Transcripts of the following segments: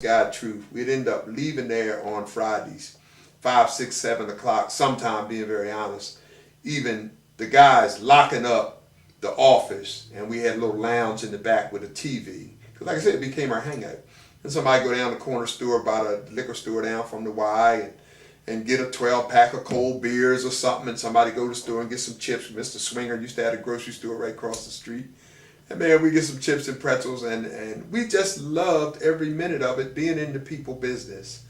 God truth, we'd end up leaving there on Fridays, 5, 6, 7 o'clock, sometime being very honest. Even the guys locking up the office, and we had a little lounge in the back with a TV. Because like I said, it became our hangout. And somebody go down the corner store, buy the liquor store down from the Y, and get a 12-pack of cold beers or something, and somebody go to the store and get some chips. Mr. Swinger used to have a grocery store right across the street. And man, we get some chips and pretzels, and we just loved every minute of it, being in the people business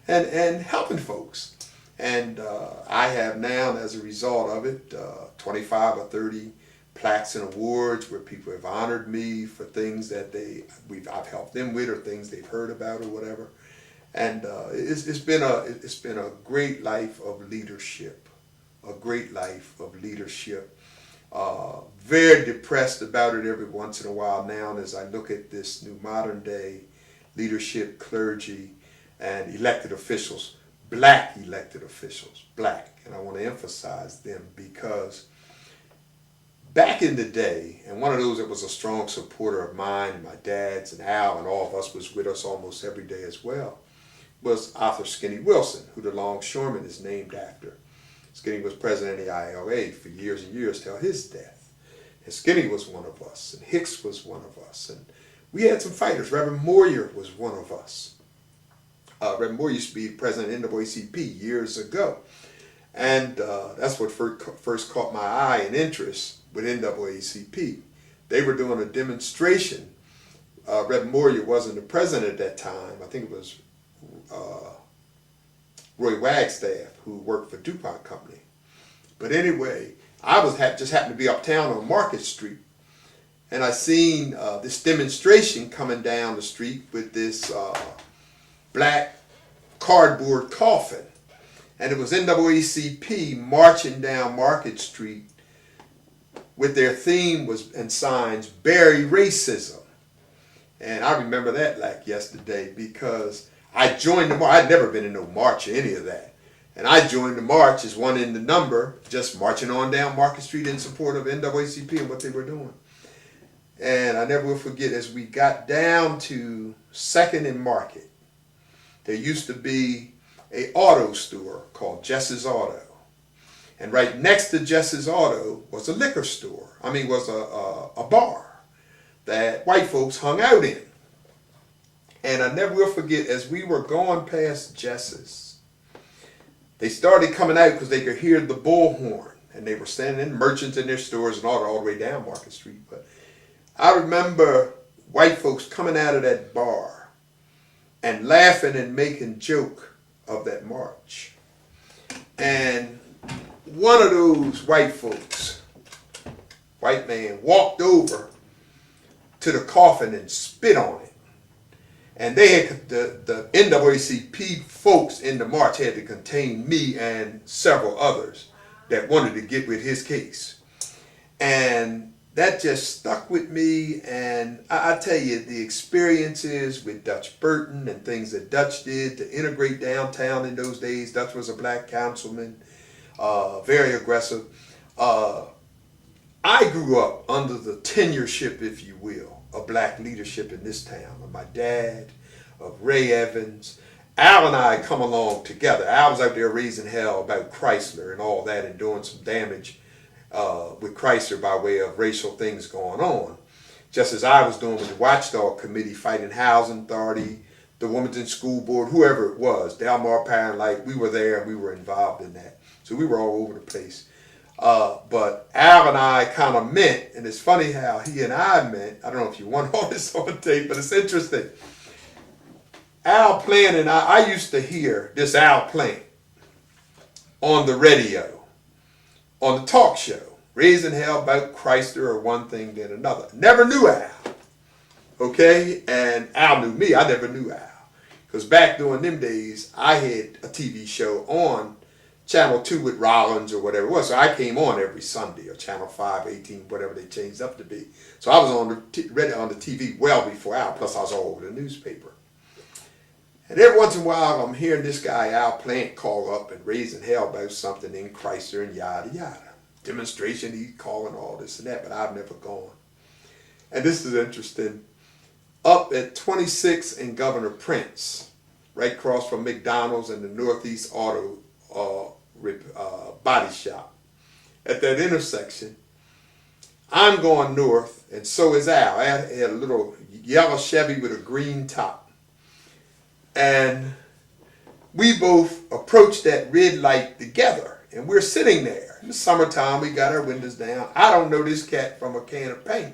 and helping folks. And I have now, as a result of it, 25 or 30 plaques and awards where people have honored me for things that I've helped them with, or things they've heard about or whatever. And it's been a great life of leadership, a great life of leadership. Very depressed about it every once in a while now as I look at this new modern day leadership, clergy, and elected officials, black elected officials, black. And I want to emphasize them because back in the day, and one of those that was a strong supporter of mine and my dad's and Al and all of us was with us almost every day as well, was Arthur Skinny Wilson, who the longshoreman is named after. Skinny was president of the ILA for years and years till his death. And Skinny was one of us, and Hicks was one of us, and we had some fighters. Reverend Moyer was one of us. Reverend Moyer used to be president of NAACP years ago. And that's what first caught my eye and interest with NAACP. They were doing a demonstration. Reverend Moyer wasn't the president at that time. I think it was Roy Wagstaff, who worked for DuPont Company. But anyway, I was just happened to be uptown on Market Street, and I seen this demonstration coming down the street with this black cardboard coffin, and it was NAACP marching down Market Street with their theme and signs, "Bury Racism." And I remember that like yesterday because I joined the march. I'd never been in no march or any of that. And I joined the march as one in the number, just marching on down Market Street in support of NAACP and what they were doing. And I never will forget, as we got down to 2nd and Market, there used to be an auto store called Jess's Auto. And right next to Jess's Auto was a liquor store. Was a bar that white folks hung out in. And I never will forget, as we were going past Jess's, they started coming out because they could hear the bullhorn. And they were standing, merchants in their stores and all the way down Market Street. But I remember white folks coming out of that bar and laughing and making joke of that march. And one of those white folks, white man, walked over to the coffin and spit on it. And they had, the NAACP folks in the march had to contain me and several others that wanted to get with his case. And that just stuck with me. And I tell you, the experiences with Dutch Burton and things that Dutch did to integrate downtown in those days. Dutch was a black councilman, very aggressive. I grew up under the tenureship, if you will, of black leadership in this town, of my dad, of Ray Evans. Al and I come along together. Al was out there raising hell about Chrysler and all that and doing some damage with Chrysler by way of racial things going on. Just as I was doing with the Watchdog Committee, fighting Housing Authority, the Wilmington School Board, whoever it was, Delmar Parent Life, we were there and we were involved in that. So we were all over the place. But Al and I kind of met, and it's funny how he and I met. I don't know if you want all this on tape, but it's interesting. Al Plant and I used to hear this Al Plant on the radio, on the talk show, raising hell about Chrysler or one thing then another. Never knew Al, okay? And Al knew me. I never knew Al. Because back during them days, I had a TV show on Channel 2 with Rollins or whatever it was. So I came on every Sunday, or Channel 5, 18, whatever they changed up to be. So I was on the TV well before Al, plus I was all over the newspaper. And every once in a while, I'm hearing this guy, Al Plant, call up and raising hell about something in Chrysler and yada, yada. Demonstration, he's calling all this and that, but I've never gone. And this is interesting. up at 26 and Governor Prince, right across from McDonald's and the Northeast Auto Body Shop. At that intersection, I'm going north, and so is Al. Al had a little yellow Chevy with a green top. And we both approached that red light together, and we're sitting there. In the summertime, we got our windows down. I don't know this cat from a can of paint.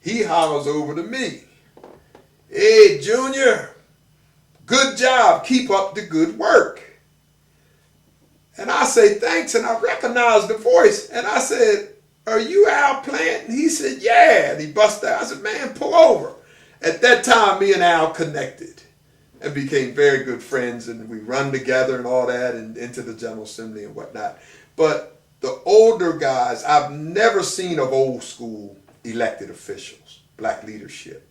He hollers over to me, "Hey, Junior, good job. Keep up the good work." And I say, "Thanks," and I recognize the voice. And I said, "Are you Al Plant?" And he said, "Yeah." And he busted out. I said, "Man, pull over." At that time, me and Al connected and became very good friends, and we run together and all that, and into the General Assembly and whatnot. But the older guys, I've never seen of old school elected officials, black leadership.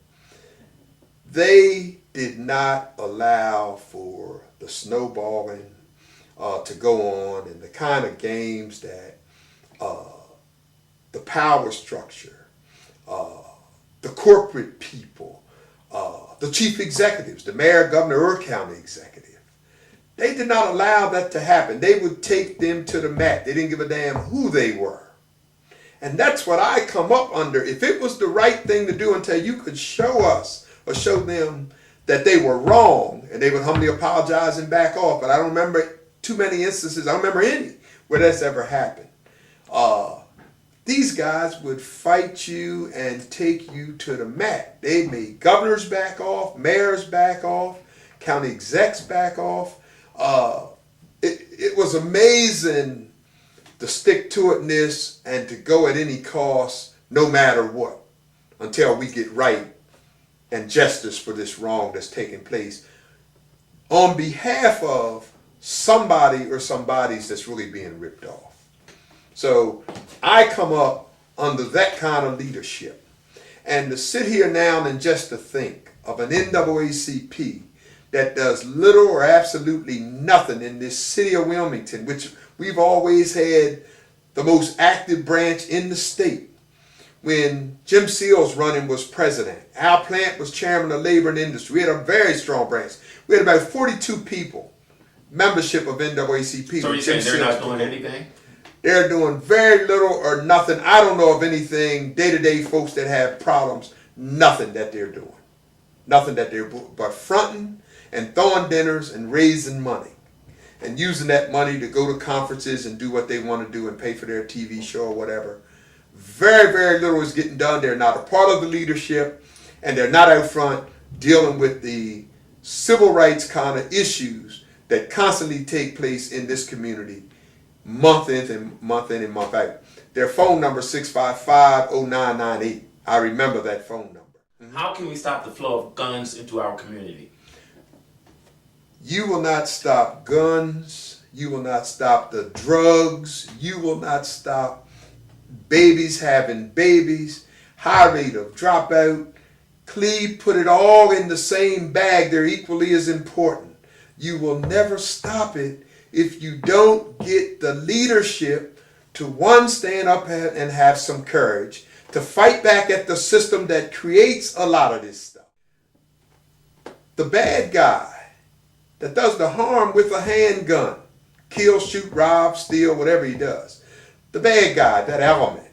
They did not allow for the snowballing to go on, and the kind of games that the power structure, the corporate people, the chief executives, the mayor, governor, or county executive. They did not allow that to happen. They would take them to the mat. They didn't give a damn who they were. And that's what I come up under. If it was the right thing to do until you could show us or show them that they were wrong, and they would humbly apologize and back off. But I don't remember too many instances, I don't remember any, where that's ever happened. These guys would fight you and take you to the mat. They made governors back off, mayors back off, county execs back off. It was amazing, the stick-to-itness and to go at any cost, no matter what, until we get right and justice for this wrong that's taking place on behalf of somebody or somebodies that's really being ripped off. So I come up under that kind of leadership. And to sit here now and just to think of an NAACP that does little or absolutely nothing in this city of Wilmington, which we've always had the most active branch in the state. When Jim Seals running was president, Al Plant was chairman of labor and industry. We had a very strong branch. We had about 42 people, membership of NAACP. So you're saying they're not doing anything? They're doing very little or nothing. I don't know of anything, day-to-day folks that have problems, nothing that they're doing. Nothing that they're doing, but fronting and throwing dinners and raising money and using that money to go to conferences and do what they want to do and pay for their TV show or whatever. Very, very little is getting done. They're not a part of the leadership, and they're not out front dealing with the civil rights kind of issues that constantly take place in this community, month in and month out. Their phone number is 655-0998. I remember that phone number. How can we stop the flow of guns into our community? You will not stop guns. You will not stop the drugs. You will not stop babies having babies, high rate of dropout. Cleve put it all in the same bag. They're equally as important. You will never stop it if you don't get the leadership to, one, stand up and have some courage, to fight back at the system that creates a lot of this stuff. The bad guy that does the harm with a handgun, kill, shoot, rob, steal, whatever he does. The bad guy, that element.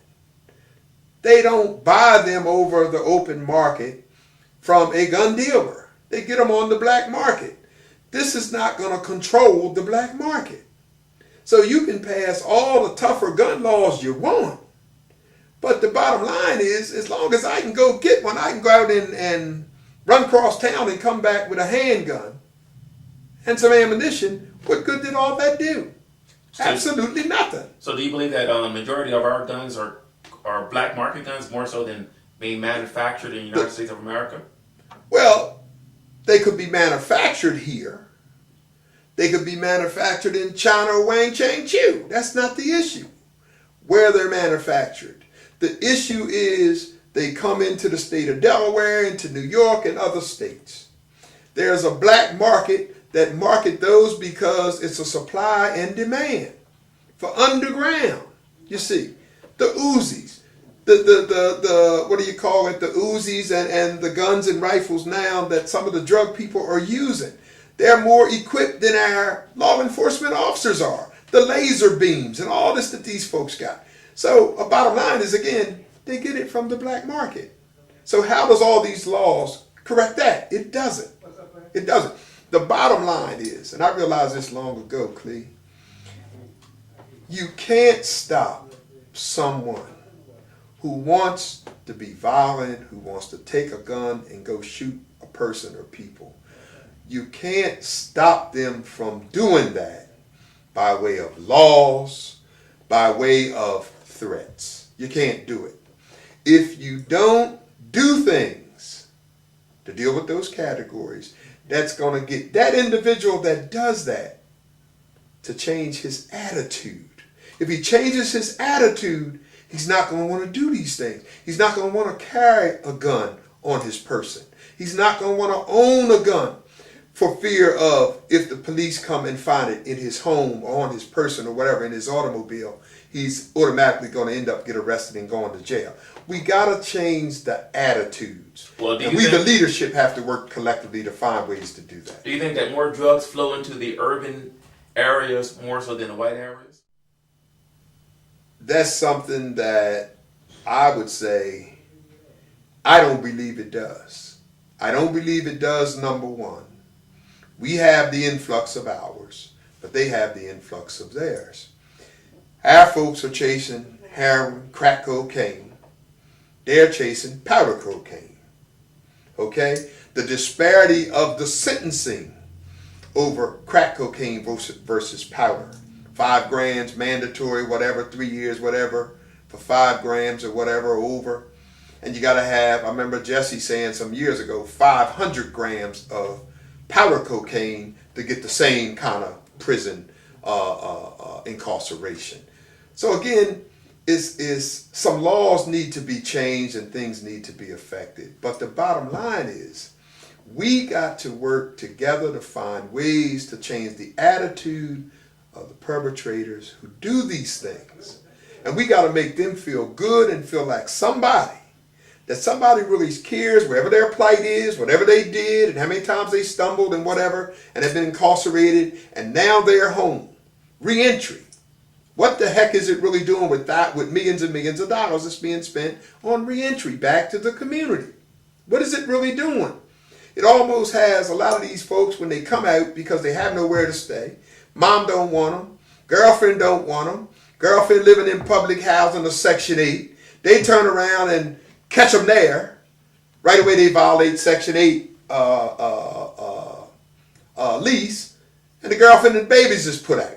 They don't buy them over the open market from a gun dealer. They get them on the black market. This is not going to control the black market. So you can pass all the tougher gun laws you want. But the bottom line is, as long as I can go get one, I can go out and run across town and come back with a handgun and some ammunition. What good did all that do? Absolutely nothing. So do you believe that majority of our guns are black market guns more so than being manufactured in the United States of America? Well, they could be manufactured here. They could be manufactured in China or Wang Chang Chu. That's not the issue, where they're manufactured. The issue is they come into the state of Delaware, into New York, and other states. There's a black market that market those because it's a supply and demand for underground. You see, the Uzis. the what do you call it, the Uzis and the guns and rifles now that some of the drug people are using. They're more equipped than our law enforcement officers are. The laser beams and all this that these folks got. So a bottom line is, again, they get it from the black market. So how does all these laws correct that? It doesn't. It doesn't. The bottom line is, and I realized this long ago, Clee, you can't stop someone who wants to be violent, who wants to take a gun and go shoot a person or people. You can't stop them from doing that by way of laws, by way of threats. You can't do it. If you don't do things to deal with those categories, that's going to get that individual that does that to change his attitude. If he changes his attitude, he's not going to want to do these things. He's not going to want to carry a gun on his person. He's not going to want to own a gun for fear of if the police come and find it in his home or on his person or whatever, in his automobile, he's automatically going to end up get arrested and going to jail. We got to change the attitudes. Well, and we, the leadership, have to work collectively to find ways to do that. Do you think that more drugs flow into the urban areas more so than the white areas? That's something that I would say I don't believe it does. I don't believe it does, number one. We have the influx of ours, but they have the influx of theirs. Our folks are chasing heroin, crack cocaine. They're chasing powder cocaine. Okay? The disparity of the sentencing over crack cocaine versus powder. 5 grams, mandatory, whatever, 3 years, whatever, for 5 grams or whatever, over. And you got to have, I remember Jesse saying some years ago, 500 grams of powder cocaine to get the same kind of prison incarceration. So again, is some laws need to be changed and things need to be affected. But the bottom line is, we got to work together to find ways to change the attitude of the perpetrators who do these things. And we got to make them feel good and feel like that somebody really cares, wherever their plight is, whatever they did, and how many times they stumbled and whatever, and have been incarcerated, and now they're home. Reentry. What the heck is it really doing with that, with millions and millions of dollars that's being spent on reentry back to the community? What is it really doing? It almost has a lot of these folks, when they come out because they have nowhere to stay, mom don't want them, girlfriend don't want them, girlfriend living in public housing or Section 8, they turn around and catch them there. Right away they violate Section 8 lease, and the girlfriend and babies is put out.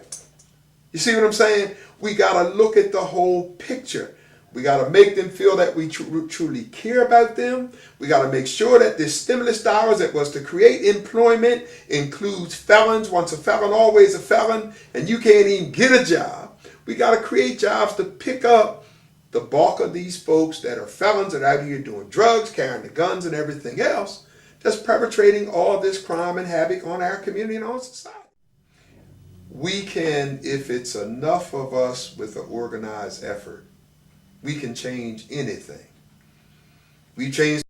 You see what I'm saying? We got to look at the whole picture. We got to make them feel that we truly care about them. We got to make sure that this stimulus dollars that was to create employment includes felons. Once a felon, always a felon, and you can't even get a job. We got to create jobs to pick up the bulk of these folks that are felons that are out here doing drugs, carrying the guns and everything else, that's perpetrating all this crime and havoc on our community and on society. We can, if it's enough of us with an organized effort, we can change anything. We change